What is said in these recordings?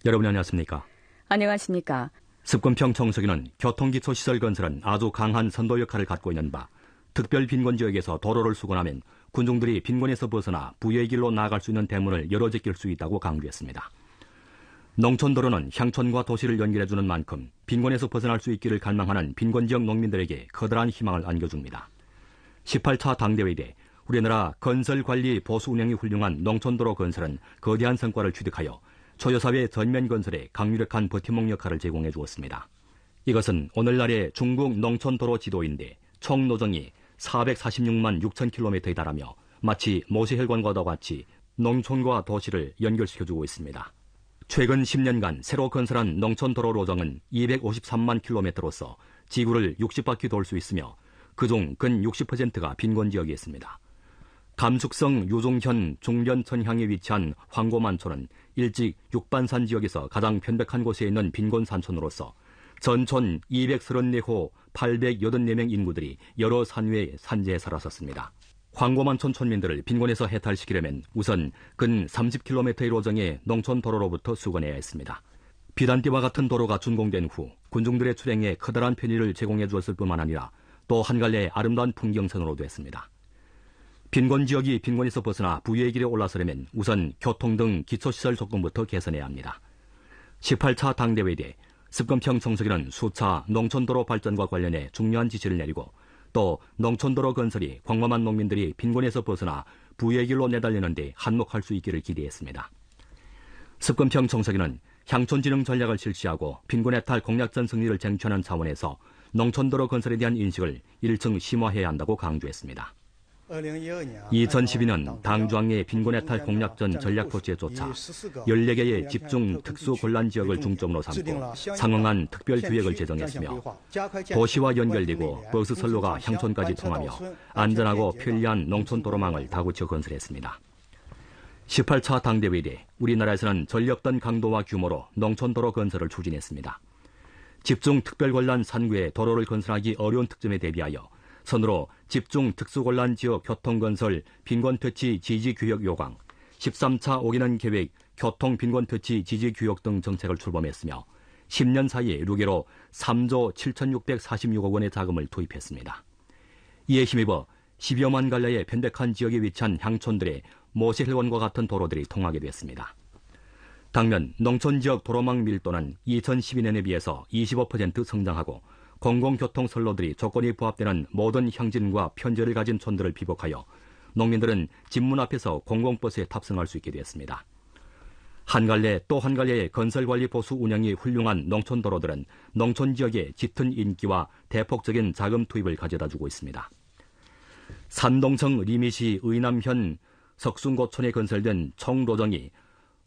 여러분 안녕하십니까? 안녕하십니까? 습근평 청소기는 교통기초시설 건설은 아주 강한 선도 역할을 갖고 있는 바, 특별 빈곤지역에서 도로를 수건하면 군중들이 빈곤에서 벗어나 부의 길로 나아갈 수 있는 대문을 열어 제낄 수 있다고 강조했습니다. 농촌도로는 향촌과 도시를 연결해주는 만큼 빈곤에서 벗어날 수 있기를 갈망하는 빈곤지역 농민들에게 커다란 희망을 안겨줍니다. 18차 당대회 때 우리나라 건설관리 보수 운영이 훌륭한 농촌도로 건설은 거대한 성과를 취득하여 초여사회 전면 건설에 강력한 버팀목 역할을 제공해 주었습니다. 이것은 오늘날의 중국 농촌도로 지도인데 총 노정이 446만 6천 킬로미터에 달하며 마치 모세혈관과도 같이 농촌과 도시를 연결시켜주고 있습니다. 최근 10년간 새로 건설한 농촌도로 로정은 253만 킬로미터로서 지구를 60바퀴 돌 수 있으며 그중 근 60%가 빈곤지역에 있습니다. 감숙성 유종현 중련천향에 위치한 황고만촌은 일찍 육반산 지역에서 가장 편백한 곳에 있는 빈곤산촌으로서 전촌 234호 884명 인구들이 여러 산위의 산지에 살았었습니다. 황고만촌 촌민들을 빈곤에서 해탈시키려면 우선 근 30km의 로정의 농촌도로로부터 수건해야 했습니다. 비단띠와 같은 도로가 준공된 후 군중들의 출행에 커다란 편의를 제공해 주었을 뿐만 아니라 또 한 갈래의 아름다운 풍경선으로도 했습니다. 빈곤지역이 빈곤에서 벗어나 부유의 길에 올라서려면 우선 교통 등 기초시설 조건부터 개선해야 합니다. 18차 당대회 때 습근평 청소기는 수차 농촌도로 발전과 관련해 중요한 지시를 내리고 또 농촌도로 건설이 광범한 농민들이 빈곤에서 벗어나 부유의 길로 내달리는 데 한몫할 수 있기를 기대했습니다. 습근평 청소기는 향촌진흥 전략을 실시하고 빈곤해탈 공약전 승리를 쟁취하는 차원에서 농촌도로 건설에 대한 인식을 1층 심화해야 한다고 강조했습니다. 2012년 당중앙의 빈곤해탈 공약전 전략 토지에 쫓아 14개의 집중 특수곤란지역을 중점으로 삼고 상응한 특별규획을 제정했으며 도시와 연결되고 버스선로가 향촌까지 통하며 안전하고 편리한 농촌도로망을 다구쳐 건설했습니다. 18차 당대회 때 우리나라에서는 전례 없던 강도와 규모로 농촌도로 건설을 추진했습니다. 집중 특별곤란 산구에 도로를 건설하기 어려운 특점에 대비하여 선으로 집중 특수곤란지역 교통건설 빈곤퇴치 지지규역 요강, 13차 5개년 계획 교통빈곤퇴치 지지규역 등 정책을 출범했으며 10년 사이에 루게로 3조 7,646억 원의 자금을 투입했습니다. 이에 힘입어 10여만 갈래의 편백한 지역에 위치한 향촌들의 모세혈관과 같은 도로들이 통하게 됐습니다. 당면 농촌지역 도로망 밀도는 2012년에 비해서 25% 성장하고 공공교통 선로들이 조건이 부합되는 모든 향진과 편제를 가진 촌들을 비복하여 농민들은 집문 앞에서 공공버스에 탑승할 수 있게 되었습니다. 한 갈래 또 한 갈래의 건설관리 보수 운영이 훌륭한 농촌도로들은 농촌지역의 짙은 인기와 대폭적인 자금 투입을 가져다주고 있습니다. 산동청 리미시 의남현 석순고촌에 건설된 총로정이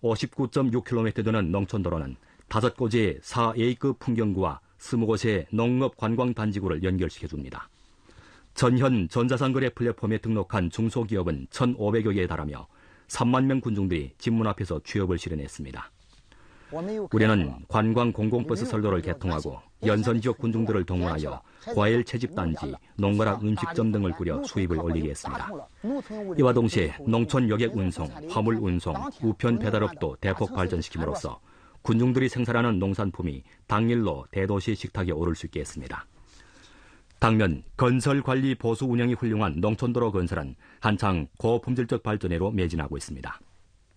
59.6km 되는 농촌도로는 5곳의 4A급 풍경구와 20곳의 농업관광단지구를 연결시켜줍니다. 전현 전자상거래 플랫폼에 등록한 중소기업은 1,500여 개에 달하며 3만 명 군중들이 집문 앞에서 취업을 실현했습니다. 우리는 관광 공공버스 선로를 개통하고 연선지역 군중들을 동원하여 과일 채집단지, 농가락 음식점 등을 꾸려 수입을 올리게 했습니다. 이와 동시에 농촌 여객 운송, 화물 운송, 우편 배달업도 대폭 발전시킴으로써 군중들이 생산하는 농산품이 당일로 대도시 식탁에 오를 수 있게 했습니다. 당면 건설관리 보수 운영이 훌륭한 농촌도로 건설은 한창 고품질적 발전으로 매진하고 있습니다.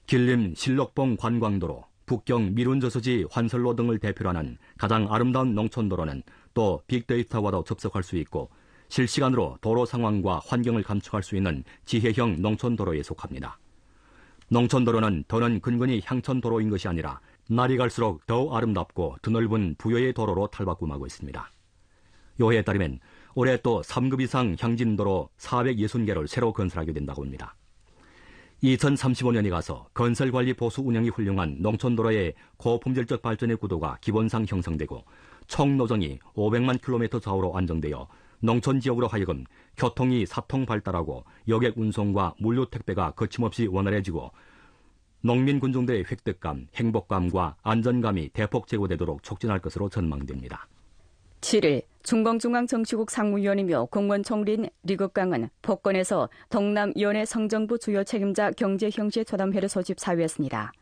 길림 신록봉 관광도로, 북경 미룬저수지 환설로 등을 대표로 하는 가장 아름다운 농촌도로는 또 빅데이터와도 접속할 수 있고 실시간으로 도로 상황과 환경을 감축할 수 있는 지혜형 농촌도로에 속합니다. 농촌도로는 더는 근근히 향촌도로인 것이 아니라 날이 갈수록 더욱 아름답고 드넓은 부여의 도로로 탈바꿈하고 있습니다. 요해에 따르면 올해 또 3급 이상 향진도로 460개를 새로 건설하게 된다고 합니다. 2035년이 가서 건설관리 보수 운영이 훌륭한 농촌도로의 고품질적 발전의 구도가 기본상 형성되고 총 노정이 500만 킬로미터 좌우로 안정되어 농촌지역으로 하여금 교통이 사통 발달하고 여객 운송과 물류 택배가 거침없이 원활해지고 농민 군중들의 획득감, 행복감과 안전감이 대폭 제고되도록 촉진할 것으로 전망됩니다. 7일 중공중앙정치국 상무위원이며 공무원 총리인 리국강은 복건에서 동남 연해 성정부 주요 책임자 경제형제 초담회를 소집 사유했습니다.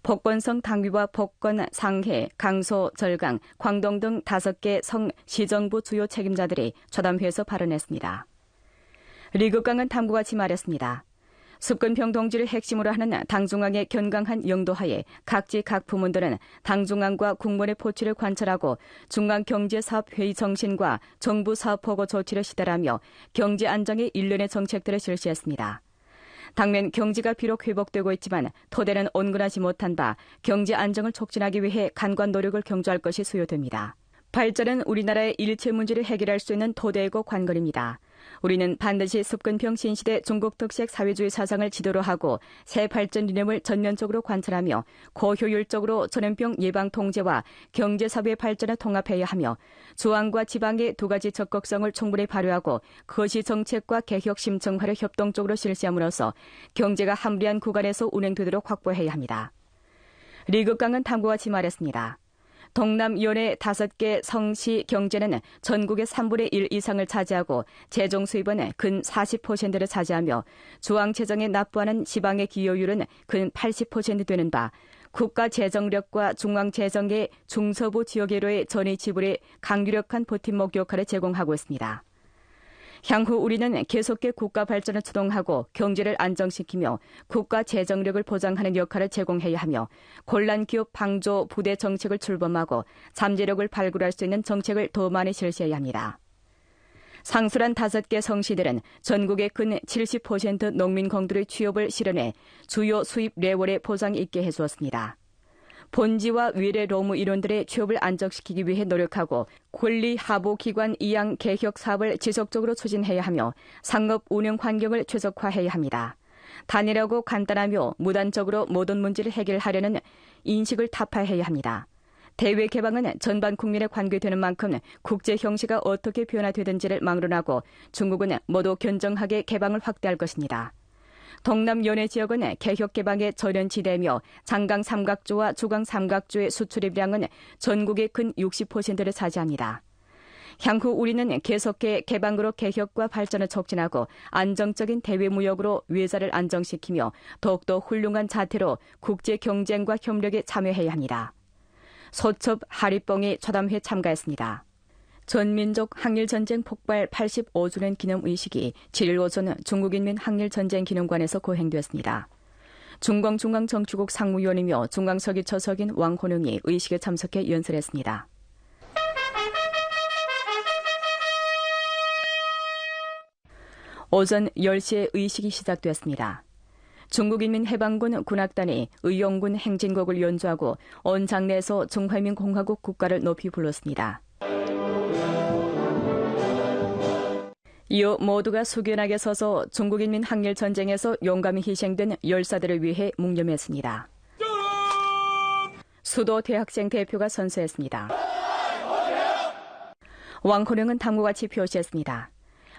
복권성 당위와 복권 상해, 강서, 절강, 광동 등 5개 성 시정부 주요 책임자들이 좌담회에서 발언했습니다. 리극강은 다음과 같이 말했습니다. 습근평 동지를 핵심으로 하는 당중앙의 견강한 영도하에 각지 각 부문들은 당중앙과 국문의 포취를 관철하고 중앙경제사업회의 정신과 정부 사업보고 조치를 시달하며 경제 안정의 일련의 정책들을 실시했습니다. 당면 경제가 비록 회복되고 있지만 토대는 온건하지 못한 바 경제 안정을 촉진하기 위해 간관 노력을 경주할 것이 수요됩니다. 발전은 우리나라의 일체 문제를 해결할 수 있는 토대이고 관건입니다. 우리는 반드시 습근평 신시대 중국 특색 사회주의 사상을 지도로 하고 새 발전 이념을 전면적으로 관찰하며 고효율적으로 전염병 예방 통제와 경제사회 발전을 통합해야 하며 중앙과 지방의 2가지 적극성을 충분히 발휘하고 거시 정책과 개혁 심층화를 협동적으로 실시함으로써 경제가 합리한 구간에서 운행되도록 확보해야 합니다. 리극강은 다음과 같이 말했습니다. 동남 연의 5개 성시 경제는 전국의 3분의 1 이상을 차지하고 재정 수입은 근 40%를 차지하며 중앙재정에 납부하는 지방의 기여율은 근 80% 되는 바 국가 재정력과 중앙재정의 중서부 지역예로의 전의 지불에 강유력한 버팀목 역할을 제공하고 있습니다. 향후 우리는 계속해 국가 발전을 추동하고 경제를 안정시키며 국가 재정력을 보장하는 역할을 제공해야 하며 곤란 기업 방조 부대 정책을 출범하고 잠재력을 발굴할 수 있는 정책을 더 많이 실시해야 합니다. 상술한 5개 성시들은 전국의 근 70% 농민 공들의 취업을 실현해 주요 수입 레월의 보장이 있게 해주었습니다. 본지와 외래 노무 인원들의 취업을 안정시키기 위해 노력하고 권리 하부 기관 이양 개혁 사업을 지속적으로 추진해야 하며 상업 운영 환경을 최적화해야 합니다. 단일하고 간단하며 무단적으로 모든 문제를 해결하려는 인식을 타파해야 합니다. 대외 개방은 전반 국민에 관계되는 만큼 국제 형식이 어떻게 변화되든지를 막론하고 중국은 모두 견정하게 개방을 확대할 것입니다. 동남 연해 지역은 개혁 개방의 전연지대며 장강 삼각조와 주강 삼각조의 수출입량은 전국의 근 60%를 차지합니다. 향후 우리는 계속해 개방으로 개혁과 발전을 촉진하고 안정적인 대외 무역으로 외자를 안정시키며 더욱더 훌륭한 자태로 국제 경쟁과 협력에 참여해야 합니다. 소첩 하리뽕이 좌담회에 참가했습니다. 전민족 항일전쟁 폭발 85주년 기념의식이 7일 오전 중국인민 항일전쟁기념관에서 거행됐습니다. 중공중앙정치국 상무위원이며 중앙서기처석인 왕호능이 의식에 참석해 연설했습니다. 오전 10시에 의식이 시작됐습니다. 중국인민해방군 군악단이 의용군 행진곡을 연주하고 온 장내에서 중화민공화국 국가를 높이 불렀습니다. 이어 모두가 숙연하게 서서 중국인민 항일전쟁에서 용감히 희생된 열사들을 위해 묵념했습니다. 수도 대학생 대표가 선서했습니다. 왕호령은 다음과 같이 표시했습니다.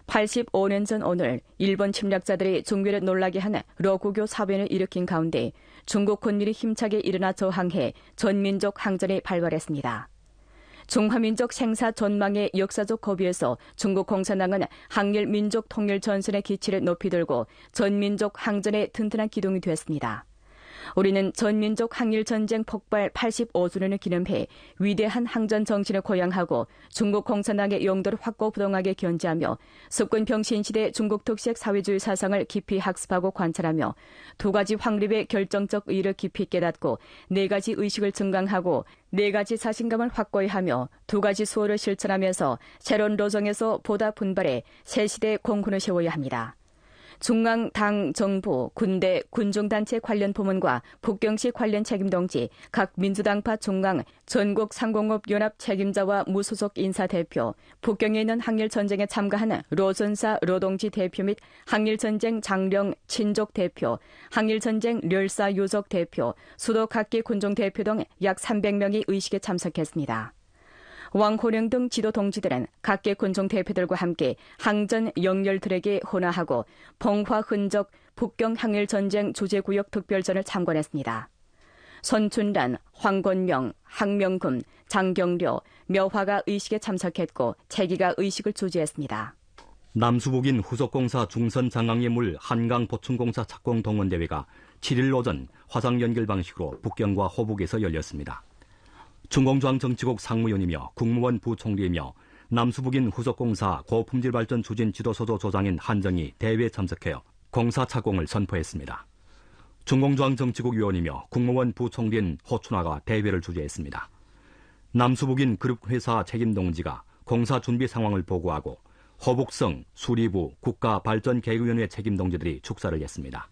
85년 전 오늘 일본 침략자들이 중괴를 놀라게 한 러구교 사변을 일으킨 가운데 중국 군민이 힘차게 일어나 저항해 전민족 항전이 발발했습니다. 중화민족 생사 전망의 역사적 고비에서 중국 공산당은 항일 민족 통일 전선의 기치를 높이 들고 전민족 항전의 튼튼한 기둥이 되었습니다. 우리는 전민족 항일전쟁 폭발 85주년을 기념해 위대한 항전 정신을 고양하고 중국 공산당의 용도를 확고부동하게 견지하며 습근평신시대 중국 특색 사회주의 사상을 깊이 학습하고 관찰하며 2가지 확립의 결정적 의의를 깊이 깨닫고 4가지 의식을 증강하고 4가지 자신감을 확고히 하며 2가지 수호를 실천하면서 새로운 로정에서 보다 분발해 새 시대의 공훈을 세워야 합니다. 중앙, 당, 정부, 군대, 군중단체 관련 부문과 북경시 관련 책임동지, 각 민주당파 중앙, 전국 상공업연합 책임자와 무소속 인사 대표, 북경에 있는 항일전쟁에 참가한 로전사 노동지 대표 및 항일전쟁 장령 친족 대표, 항일전쟁 렬사 유족 대표, 수도 각기 군중 대표 등 약 300명이 의식에 참석했습니다. 왕호령 등 지도 동지들은 각계 군종 대표들과 함께 항전 영렬들에게 헌화하고 봉화 흔적 북경 항일전쟁 주재구역 특별전을 참관했습니다. 손춘란, 황건명, 항명금, 장경려, 묘화가 의식에 참석했고 채기가 의식을 주재했습니다. 남수북인 후속공사 중선장항예물 한강보충공사 착공동원대회가 7일 오전 화상 연결 방식으로 북경과 호북에서 열렸습니다. 중공중앙정치국 상무위원이며 국무원 부총리이며 남수북인 후속공사 고품질발전 추진 지도소조 조장인 한정이 대회에 참석해 공사 착공을 선포했습니다. 중공중앙정치국 위원이며 국무원 부총리인 호춘화가 대회를 주재했습니다. 남수북인 그룹회사 책임동지가 공사 준비 상황을 보고하고 호북성, 수리부, 국가발전계획위원회 책임동지들이 축사를 했습니다.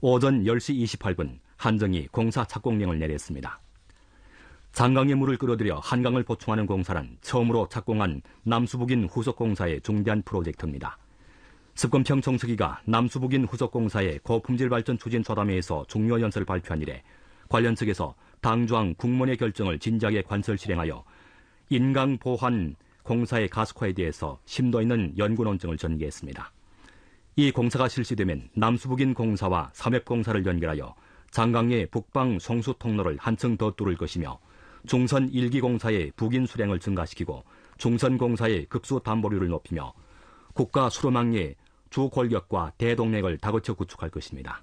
오전 10시 28분 한정이 공사 착공령을 내렸습니다. 장강의 물을 끌어들여 한강을 보충하는 공사는 처음으로 착공한 남수북인 후속공사의 중대한 프로젝트입니다. 습건평 총서기가 남수북인 후속공사의 고품질 발전 추진 조담회에서 중요 연설을 발표한 이래 관련 측에서 당중앙 국무원의 결정을 진지하게 관설 실행하여 인강 보환 공사의 가속화에 대해서 심도 있는 연구 논증을 전개했습니다. 이 공사가 실시되면 남수북인 공사와 삼엽공사를 연결하여 장강의 북방 송수 통로를 한층 더 뚫을 것이며 중선 1기 공사의 북인 수량을 증가시키고 중선 공사의 급수 담보率을 높이며 국가 수로망의 주 골격과 대동맥을 다거쳐 구축할 것입니다.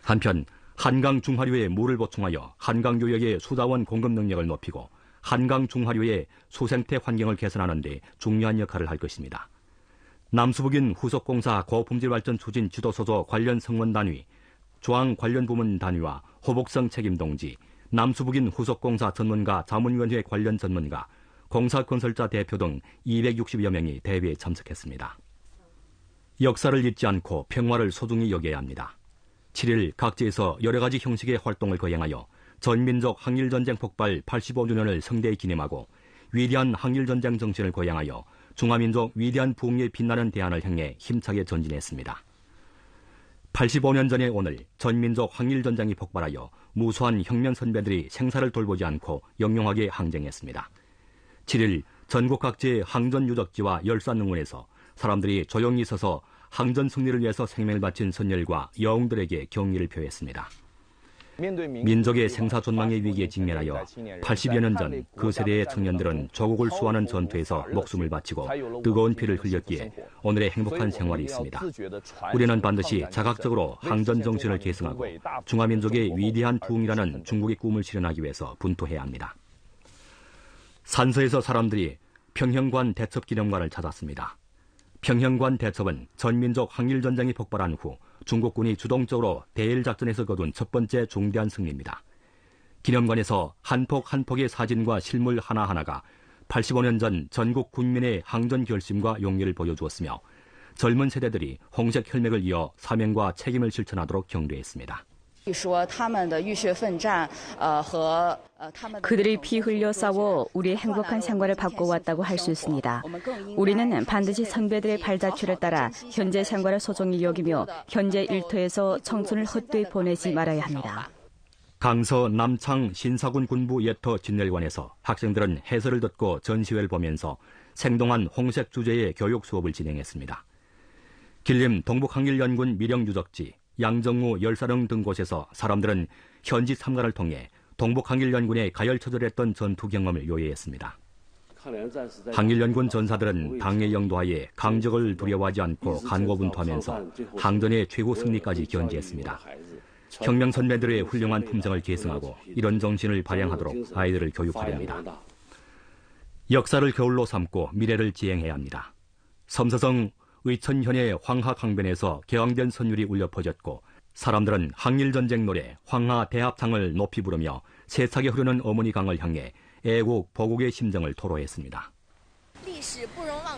한편 한강 중하류에 물을 보충하여 한강 요역의 수자원 공급 능력을 높이고 한강 중하류의 수생태 환경을 개선하는 데 중요한 역할을 할 것입니다. 남수북인 후속공사 고품질발전 추진 지도소조 관련 성원단위, 중앙 관련 부문 단위와 호북성 책임동지, 남수북인 후속공사 전문가 자문위원회 관련 전문가, 공사건설자 대표 등 260여 명이 대회에 참석했습니다. 역사를 잊지 않고 평화를 소중히 여겨야 합니다. 7일 각지에서 여러 가지 형식의 활동을 거행하여 전민족 항일전쟁 폭발 85주년을 성대히 기념하고 위대한 항일전쟁 정신을 고양하여 중화민족 위대한 부흥에 빛나는 대안을 향해 힘차게 전진했습니다. 85년 전의 오늘 전민족 항일전쟁이 폭발하여 무수한 혁명 선배들이 생사를 돌보지 않고 영영하게 항쟁했습니다. 7일 전국 각지의 항전 유적지와 열산능원에서 사람들이 조용히 서서 항전 승리를 위해서 생명을 바친 선열과 영웅들에게 경의를 표했습니다. 민족의 생사존망의 위기에 직면하여 80여 년 전 그 세대의 청년들은 조국을 수호하는 전투에서 목숨을 바치고 뜨거운 피를 흘렸기에 오늘의 행복한 생활이 있습니다. 우리는 반드시 자각적으로 항전 정신을 계승하고 중화민족의 위대한 부흥이라는 중국의 꿈을 실현하기 위해서 분투해야 합니다. 산서에서 사람들이 평형관 대첩기념관을 찾았습니다. 평형관 대첩은 전민족 항일전쟁이 폭발한 후 중국군이 주동적으로 대일작전에서 거둔 첫 번째 중대한 승리입니다. 기념관에서 한 폭 한 폭의 사진과 실물 하나하나가 85년 전 전국 국민의 항전 결심과 용기를 보여주었으며 젊은 세대들이 홍색 혈맥을 이어 사명과 책임을 실천하도록 격려했습니다. 그들이 피 흘려 싸워 우리의 행복한 생활을 바꿔왔다고 할 수 있습니다. 우리는 반드시 선배들의 발자취를 따라 현재 생활을 소중히 여기며 현재 일터에서 청춘을 헛되이 보내지 말아야 합니다. 강서 남창 신사군 군부 예터 진열관에서 학생들은 해설을 듣고 전시회를 보면서 생동한 홍색 주제의 교육 수업을 진행했습니다. 길림 동북항일연군 미령유적지, 양정우 열사릉 등 곳에서 사람들은 현지 참가를 통해 동북항일연군에 가열처절했던 전투 경험을 요해했습니다. 항일연군 전사들은 당의 영도하에 강적을 두려워하지 않고 간고분투하면서 항전의 최고 승리까지 견지했습니다. 혁명 선배들의 훌륭한 품성을 계승하고 이런 정신을 발扬하도록 아이들을 교육하려 합니다. 역사를 겨울로 삼고 미래를 지향해야 합니다. 섬서성 의천현의 황하강변에서 개왕변 선율이 울려 퍼졌고 사람들은 항일전쟁 노래 황하 대합창을 높이 부르며 세차게 흐르는 어머니 강을 향해 애국, 보국의 심정을 토로했습니다.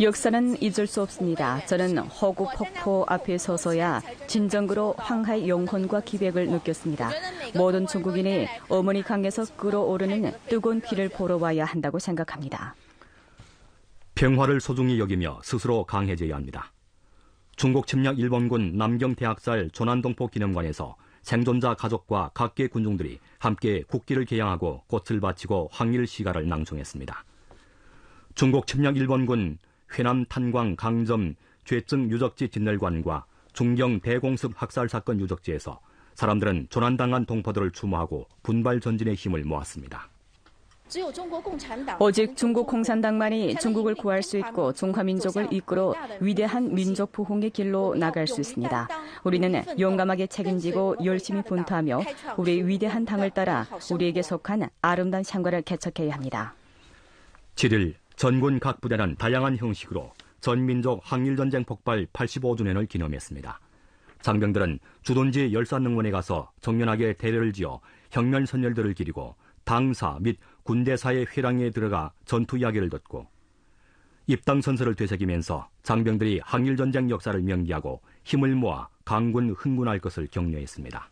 역사는 잊을 수 없습니다. 저는 허구 폭포 앞에 서서야 진정으로 황하의 영혼과 기백을 느꼈습니다. 모든 중국인이 어머니 강에서 끓어오르는 뜨거운 피를 보러 와야 한다고 생각합니다. 평화를 소중히 여기며 스스로 강해져야 합니다. 중국 침략 일본군 남경대학살 조난동포 기념관에서 생존자 가족과 각계 군중들이 함께 국기를 개양하고 꽃을 바치고 항일 시가를 낭송했습니다. 중국 침략 일본군 회남 탄광 강점 죄증 유적지 진열관과 중경 대공습 학살 사건 유적지에서 사람들은 조난당한 동포들을 추모하고 분발 전진의 힘을 모았습니다. 오직 중국 공산당만이 중국을 구할 수 있고 중화민족을 이끌어 위대한 민족 부흥의 길로 나갈 수 있습니다. 우리는 용감하게 책임지고 열심히 분투하며 우리의 위대한 당을 따라 우리에게 속한 아름다운 샹과를 개척해야 합니다. 7일 전군 각 부대는 다양한 형식으로 전민족 항일전쟁 폭발 85주년을 기념했습니다. 장병들은 주둔지 열산능원에 가서 정연하게 대례를 지어 혁명 선열들을 기리고 당사 및 군대사의 회랑에 들어가 전투 이야기를 듣고 입당 선서를 되새기면서 장병들이 항일전쟁 역사를 명기하고 힘을 모아 강군 흥군할 것을 격려했습니다.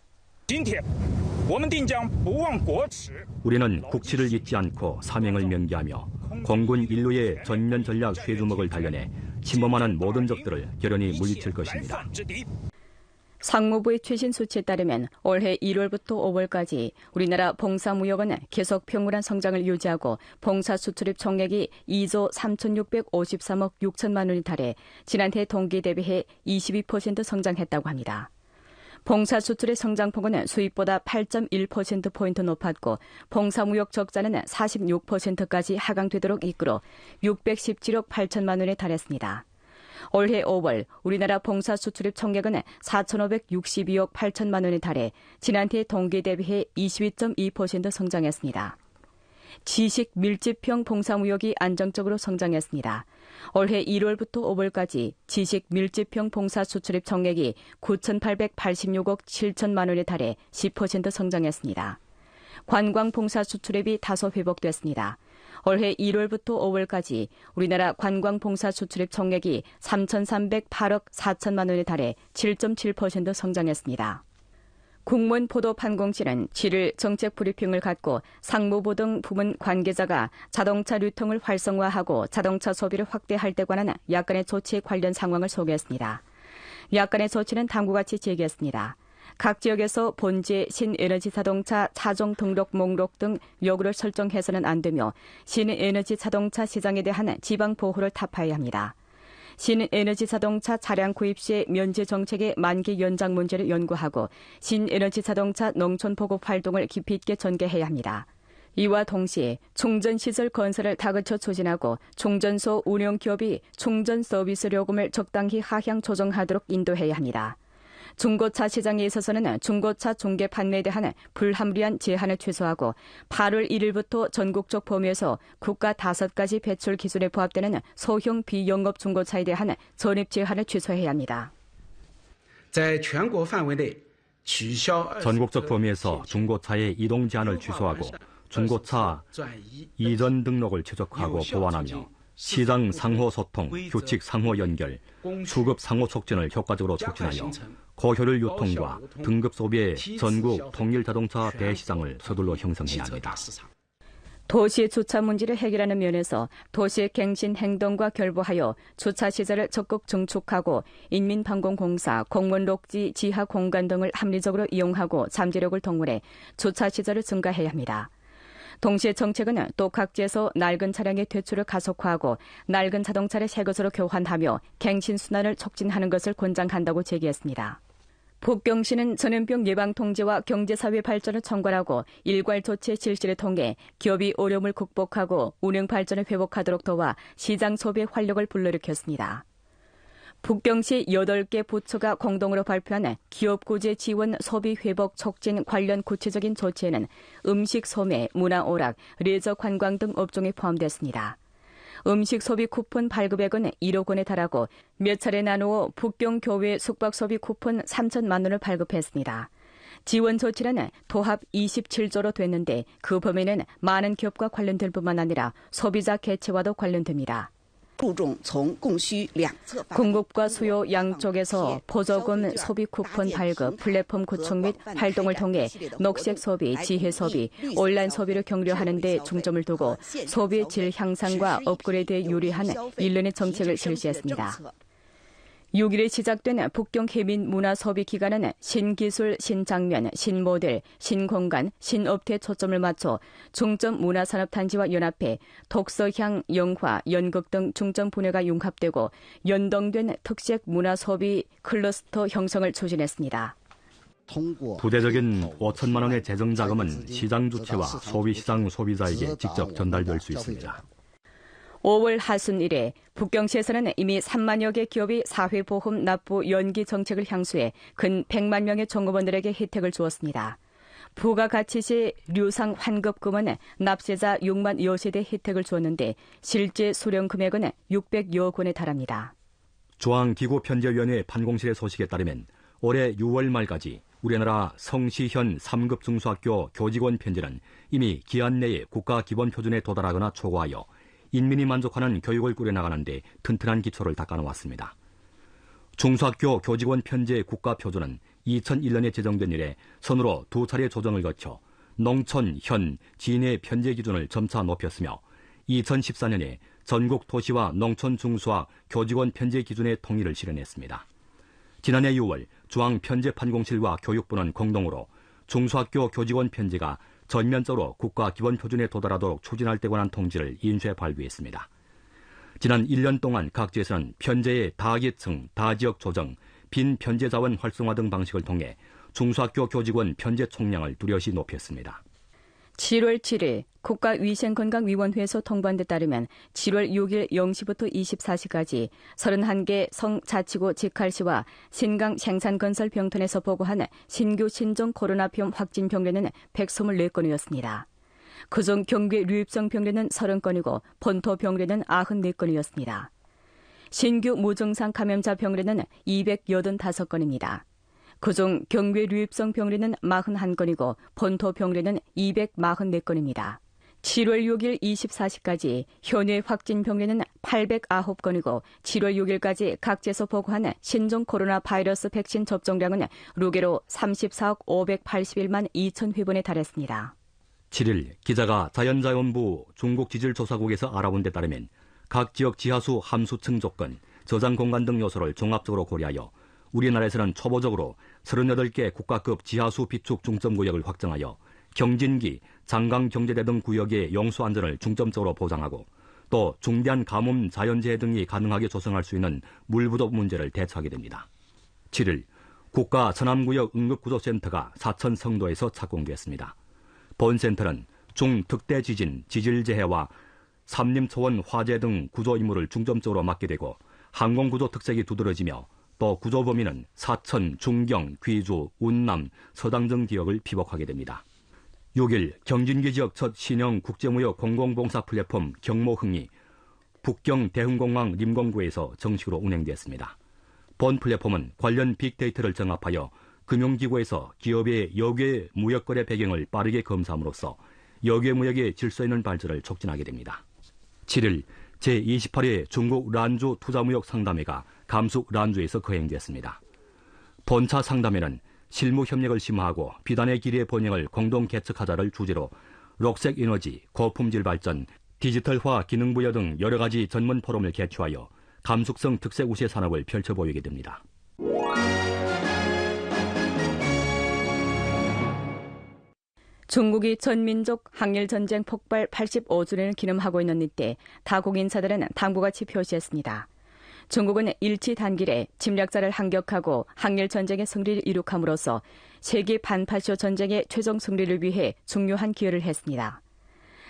우리는 국치를 잊지 않고 사명을 명기하며 공군 인류의 전면 전략 쇠주먹을 단련해 침범하는 모든 적들을 결연히 물리칠 것입니다. 상무부의 최신 수치에 따르면 올해 1월부터 5월까지 우리나라 봉사무역은 계속 평온한 성장을 유지하고 봉사 수출입 총액이 2조 3,653억 6천만 원에 달해 지난해 동기 대비해 22% 성장했다고 합니다. 봉사 수출의 성장폭은 수입보다 8.1%포인트 높았고 봉사무역 적자는 46%까지 하강되도록 이끌어 617억 8천만 원에 달했습니다. 올해 5월 우리나라 봉사 수출입 총액은 4,562억 8천만 원에 달해 지난해 동기 대비해 22.2% 성장했습니다. 지식 밀집형 봉사무역이 안정적으로 성장했습니다. 올해 1월부터 5월까지 지식 밀집형 봉사 수출입 총액이 9,886억 7천만 원에 달해 10% 성장했습니다. 관광 봉사 수출입이 다소 회복됐습니다. 올해 1월부터 5월까지 우리나라 관광 봉사 수출입 총액이 3,308억 4천만 원에 달해 7.7% 성장했습니다. 국문 보도판공실은 7일 정책 브리핑을 갖고 상무부 등 부문 관계자가 자동차 유통을 활성화하고 자동차 소비를 확대할 때 관한 약간의 조치 관련 상황을 소개했습니다. 약간의 조치는 다음과 같이 제기했습니다. 각 지역에서 본지의 신에너지 자동차 차종 등록 목록 등 요구를 설정해서는 안 되며 신에너지 자동차 시장에 대한 지방 보호를 타파해야 합니다. 신에너지 자동차 차량 구입 시의 면제 정책의 만기 연장 문제를 연구하고 신에너지 자동차 농촌 보급 활동을 깊이 있게 전개해야 합니다. 이와 동시에 충전시설 건설을 다그쳐 추진하고 충전소 운영기업이 충전 서비스 요금을 적당히 하향 조정하도록 인도해야 합니다. 중고차 시장에 있어서는 중고차 중개 판매에 대한 불합리한 제한을 취소하고 8월 1일부터 전국적 범위에서 국가 5가지 배출 기준에 부합되는 소형 비영업 중고차에 대한 전입 제한을 취소해야 합니다. 전국적 범위에서 중고차의 이동 제한을 취소하고 중고차 이전 등록을 최적화하고 보완하며 시장 상호 소통, 규칙 상호 연결, 수급 상호 촉진을 효과적으로 촉진하여 고효율 유통과 등급 소비의 전국 통일 자동차 대시장을 서둘러 형성해야 합니다. 도시의 주차 문제를 해결하는 면에서 도시의 갱신 행동과 결부하여 주차 시설을 적극 증축하고 인민방공공사, 공무원 녹지, 지하 공간 등을 합리적으로 이용하고 잠재력을 동원해 주차 시설을 증가해야 합니다. 동시에 정책은 또 각지에서 낡은 차량의 퇴출을 가속화하고 낡은 자동차를 새 것으로 교환하며 갱신 순환을 촉진하는 것을 권장한다고 제기했습니다. 북경시는 전염병 예방 통제와 경제사회 발전을 총괄하고 일괄 조치 실시를 통해 기업이 어려움을 극복하고 운영 발전을 회복하도록 도와 시장 소비의 활력을 불러일으켰습니다. 북경시 8개 부처가 공동으로 발표한 기업 구제 지원 소비 회복 촉진 관련 구체적인 조치에는 음식 소매, 문화 오락, 레저 관광 등 업종이 포함됐습니다. 음식 소비 쿠폰 발급액은 1억 원에 달하고 몇 차례 나누어 북경 교외 숙박 소비 쿠폰 3천만 원을 발급했습니다. 지원 조치는 도합 27조로 됐는데 그 범위는 많은 기업과 관련될 뿐만 아니라 소비자 개체와도 관련됩니다. 공급과 수요 양쪽에서 보조금 소비 쿠폰 발급, 플랫폼 구축 및 활동을 통해 녹색 소비, 지혜 소비, 온라인 소비를 격려하는 데 중점을 두고 소비의 질 향상과 업그레이드에 유리한 일련의 정책을 실시했습니다. 6일에 시작된 북경 해민 문화 소비 기간은 신기술, 신장면, 신모델, 신공간, 신업태에 초점을 맞춰 중점 문화산업단지와 연합해 독서향, 영화, 연극 등 중점 분야가 융합되고 연동된 특색 문화 소비 클러스터 형성을 추진했습니다. 부대적인 5천만 원의 재정 자금은 시장 주체와 소비시장 소비자에게 직접 전달될 수 있습니다. 5월 하순 이래 북경시에서는 이미 3만여 개 기업이 사회보험 납부 연기 정책을 향수해 근 100만 명의 종업원들에게 혜택을 주었습니다. 부가가치 시 류상 환급금은 납세자 6만 여 세대 혜택을 주었는데 실제 수령 금액은 600여 건에 달합니다. 중앙기구편제위원회 판공실의 소식에 따르면 올해 6월 말까지 우리나라 성시현 3급 중소학교 교직원 편제는 이미 기한 내에 국가 기본 표준에 도달하거나 초과하여 인민이 만족하는 교육을 꾸려나가는 데 튼튼한 기초를 닦아놓았습니다. 중소학교 교직원 편제 국가 표준은 2001년에 제정된 이래 선으로 2차례 조정을 거쳐 농촌, 현, 진해 편제 기준을 점차 높였으며 2014년에 전국 도시와 농촌 중소학 교직원 편제 기준의 통일을 실현했습니다. 지난해 6월 중앙편제판공실과 교육부는 공동으로 중소학교 교직원 편제가 전면적으로 국가 기본 표준에 도달하도록 추진할 때 관한 통지를 인쇄 발부했습니다. 지난 1년 동안 각지에서는 편제의 다계층, 다지역 조정, 빈 편제 자원 활성화 등 방식을 통해 중소학교 교직원 편제 총량을 뚜렷이 높였습니다. 7월 7일 국가위생건강위원회에서 통보한 데 따르면 7월 6일 0시부터 24시까지 31개 성자치구 직할시와 신강 생산건설병원에서 보고한 신규 신종 코로나병 확진 병례는 124건이었습니다. 그중 경계 류입성 병례는 30건이고 본토 병례는 94건이었습니다. 신규 무증상 감염자 병례는 285건입니다. 그중 경계 류입성 병례는 41건이고 본토 병례는 244건입니다. 7월 6일 24시까지 현재 확진 병례는 809건이고 7월 6일까지 각지에서 보고한 신종 코로나 바이러스 백신 접종량은 루게로 34억 581만 2천 회분에 달했습니다. 7일 기자가 자연자원부 중국지질조사국에서 알아본 데 따르면 각 지역 지하수 함수층 조건, 저장 공간 등 요소를 종합적으로 고려하여 우리나라에서는 초보적으로 38개 국가급 지하수 비축 중점구역을 확정하여 경진기, 장강경제대 등 구역의 용수 안전을 중점적으로 보장하고 또 중대한 가뭄, 자연재해 등이 가능하게 조성할 수 있는 물 부족 문제를 대처하게 됩니다. 7일 국가 서남구역 응급구조센터가 사천 성도에서 착공됐습니다. 본 센터는 중특대 지진, 지질재해와 삼림초원 화재 등 구조 임무를 중점적으로 맡게 되고 항공구조 특색이 두드러지며 또 구조 범위는 사천, 중경, 귀주, 운남, 서당 등 지역을 피복하게 됩니다. 6일 경진기 지역 첫 신형 국제무역 공공봉사 플랫폼 경모흥이 북경 대흥공항 림공구에서 정식으로 운행됐습니다. 본 플랫폼은 관련 빅데이터를 정합하여 금융기구에서 기업의 역외 무역거래 배경을 빠르게 검사함으로써 역외 무역의 질서 있는 발전을 촉진하게 됩니다. 7일 제28회 중국 란주 투자무역 상담회가 감숙 란주에서 거행됐습니다. 본차 상담회는 실무 협력을 심화하고 비단의 길이의 번영을 공동 개척하자를 주제로 녹색 에너지, 고품질 발전, 디지털화 기능 부여 등 여러 가지 전문 포럼을 개최하여 감숙성 특색 우세 산업을 펼쳐 보이게 됩니다. 중국이 전민족 항일전쟁 폭발 85주년을 기념하고 있는 이때 다국 인사들은 당부같이 표시했습니다. 중국은 일치 단길에 침략자를 항격하고 항일전쟁의 승리를 이룩함으로써 세계 반파쇼 전쟁의 최종 승리를 위해 중요한 기여를 했습니다.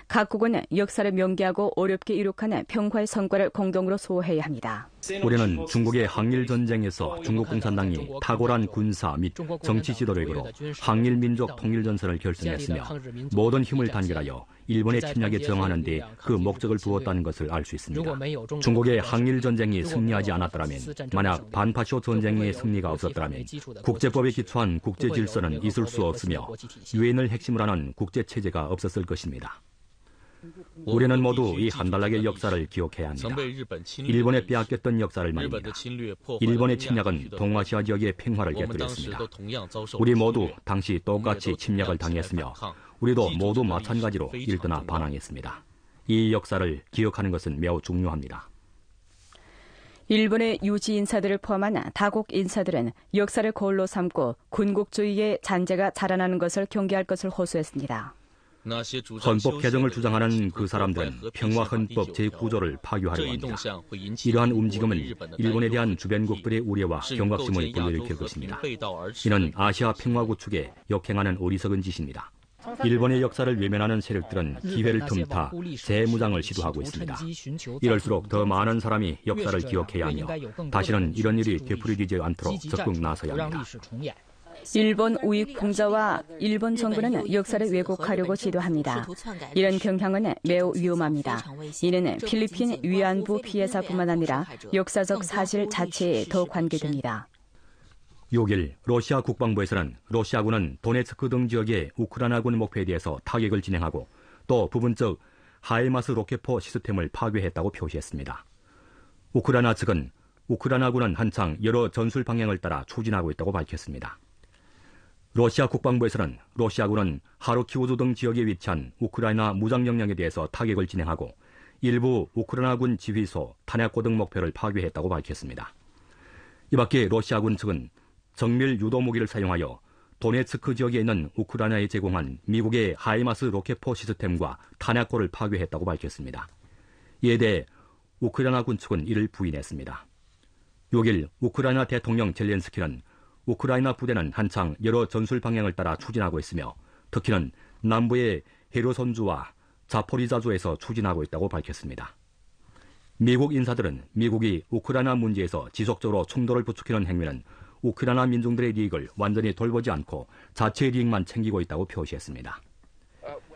각국은 역사를 명기하고 어렵게 이룩한 평화의 성과를 공동으로 수호해야 합니다. 우리는 중국의 항일전쟁에서 중국 공산당이 탁월한 군사 및 정치 지도력으로 항일민족 통일전선을 결성했으며 모든 힘을 단결하여 일본의 침략에 저항하는 데 그 목적을 두었다는 것을 알 수 있습니다. 중국의 항일전쟁이 승리하지 않았더라면, 만약 반파쇼 전쟁의 승리가 없었더라면 국제법에 기초한 국제질서는 있을 수 없으며 유엔을 핵심으로 하는 국제체제가 없었을 것입니다. 우리는 모두 이 한 달락의 역사를 기억해야 합니다. 일본에 빼앗겼던 역사를 말입니다. 일본의 침략은 동아시아 지역의 평화를 깨뜨렸습니다. 우리 모두 당시 똑같이 침략을 당했으며 우리도 모두 마찬가지로 일떠나 반항했습니다. 이 역사를 기억하는 것은 매우 중요합니다. 일본의 유지 인사들을 포함한 다국 인사들은 역사를 거울로 삼고 군국주의의 잔재가 자라나는 것을 경계할 것을 호소했습니다. 헌법 개정을 주장하는 그 사람들은 평화 헌법 제9조를 파괴하려고 합니다. 이러한 움직임은 일본에 대한 주변국들의 우려와 경각심을 불러일으킬 것입니다. 이는 아시아 평화 구축에 역행하는 어리석은 짓입니다. 일본의 역사를 외면하는 세력들은 기회를 틈타 재무장을 시도하고 있습니다. 이럴수록 더 많은 사람이 역사를 기억해야 하며 다시는 이런 일이 되풀이되지 않도록 적극 나서야 합니다. 일본 우익 풍자와 일본 정부는 역사를 왜곡하려고 시도합니다. 이런 경향은 매우 위험합니다. 이는 필리핀 위안부 피해자뿐만 아니라 역사적 사실 자체에 더 관계됩니다. 6일 러시아 국방부에서는 러시아군은 도네츠크 등 지역의 우크라이나군 목표에 대해서 타격을 진행하고 또 부분적 하이마스 로켓포 시스템을 파괴했다고 표시했습니다. 우크라이나 측은 우크라이나군은 한창 여러 전술 방향을 따라 추진하고 있다고 밝혔습니다. 러시아 국방부에서는 러시아군은 하르키우즈 등 지역에 위치한 우크라이나 무장 영역에 대해서 타격을 진행하고 일부 우크라이나군 지휘소, 탄약고 등 목표를 파괴했다고 밝혔습니다. 이 밖에 러시아군 측은 정밀 유도 무기를 사용하여 도네츠크 지역에 있는 우크라이나에 제공한 미국의 하이마스 로켓포 시스템과 탄약고를 파괴했다고 밝혔습니다. 이에 대해 우크라이나군 측은 이를 부인했습니다. 6일 우크라이나 대통령 젤렌스키는 우크라이나 부대는 한창 여러 전술 방향을 따라 추진하고 있으며 특히는 남부의 헤르손주와 자포리자주에서 추진하고 있다고 밝혔습니다. 미국 인사들은 미국이 우크라이나 문제에서 지속적으로 충돌을 부추기는 행위는 우크라이나 민중들의利益을 완전히 돌보지 않고 자체의利益만 챙기고 있다고 표시했습니다.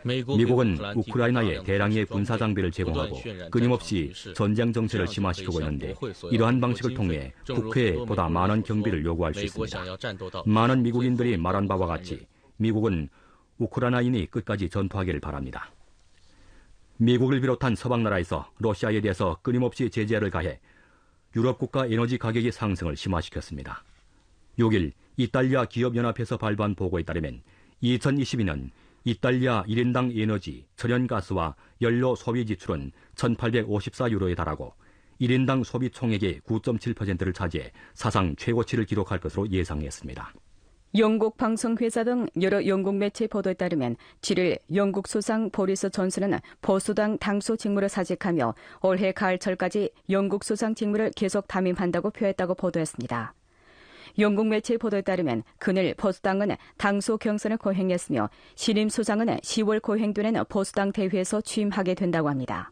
미국은 우크라이나에 대량의 군사 장비를 제공하고 끊임없이 전쟁 정세를 심화시키고 있는데 이러한 방식을 통해 국회에 보다 많은 경비를 요구할 수 있습니다. 많은 미국인들이 말한 바와 같이 미국은 우크라이나인이 끝까지 전투하기를 바랍니다. 미국을 비롯한 서방 나라에서 러시아에 대해서 끊임없이 제재를 가해 유럽 국가 에너지 가격의 상승을 심화시켰습니다. 6일 이탈리아 기업연합회에서 발표한 보고에 따르면 2022년 이탈리아 1인당 에너지, 천연가스와 연료 소비 지출은 1,854유로에 달하고 1인당 소비 총액의 9.7%를 차지해 사상 최고치를 기록할 것으로 예상했습니다. 영국 방송회사 등 여러 영국 매체 보도에 따르면 7일 영국 수상 보리스 존슨은 보수당 당수 직무를 사직하며 올해 가을철까지 영국 수상 직무를 계속 담임한다고 표했다고 보도했습니다. 영국 매체 보도에 따르면 그늘 보수당은 당수 경선을 거행했으며 신임 수상은 10월 거행되는 보수당 대회에서 취임하게 된다고 합니다.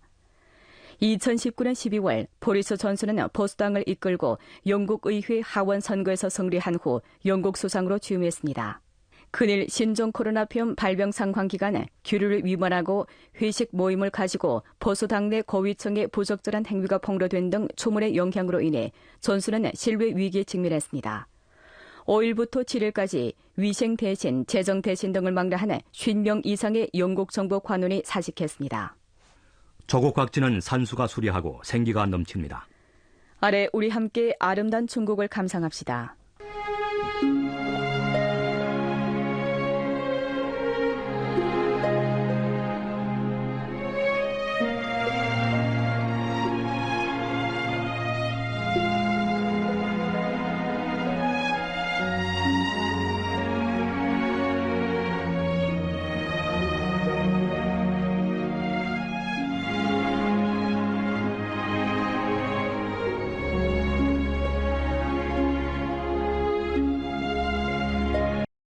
2019년 12월 보리스 존슨은 보수당을 이끌고 영국 의회 하원 선거에서 승리한 후 영국 수상으로 취임했습니다. 그늘 신종 코로나병 발병 상황 기간에 규례를 위반하고 회식 모임을 가지고 보수 당내 고위층의 부적절한 행위가 폭로된 등 초문의 영향으로 인해 존슨은 실외 위기에 직면했습니다. 5일부터 7일까지 위생 대신, 재정 대신 등을 망라하는 50명 이상의 영국 정부 관원이 사직했습니다. 조국 각지는 산수가 수려하고 생기가 넘칩니다. 아래 우리 함께 아름다운 중국을 감상합시다.